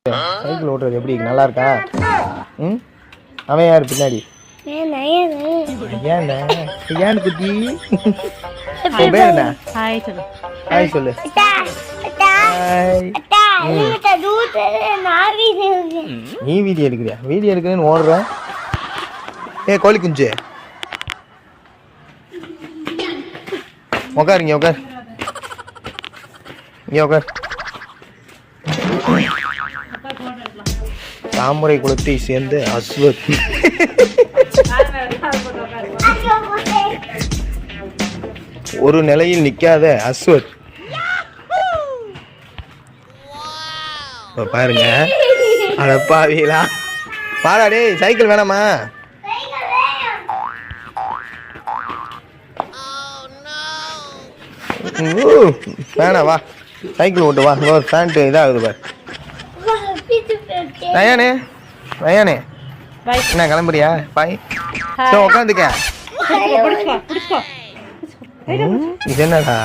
Cycle ஓட்டுறது எப்படி நல்லா இருக்கா? ம், அவன் யாரு பின்னாடி? ஏன் குட்டி உன் பேர் என்ன? ஹாய் சொல்லு. ஹாய் சொல்லு. நீ வீடியோ எடுக்கிறியா? வீடியோ எடுக்கிறேன்னு ஓடுற. கோழி குஞ்சு உக்கார், இங்கே உக்கார், இங்கே உக்கார். தாமரை குளத்தை சேர்ந்து அஸ்வத். ஒரு நிலையில் நிக்காத அஸ்வத். பாருங்க, அடப்பாவீங்களா? பாடா டேய், சைக்கிள் வேணாமா? வேணா, வா சைக்கிள் ஓட்டு வா. ஒரு பேண்ட் இதாகுது பாரு. ரயானே, ரயானே என்ன கிளம்புறியா? பாய் உட்காந்துக்க. இது என்னடா?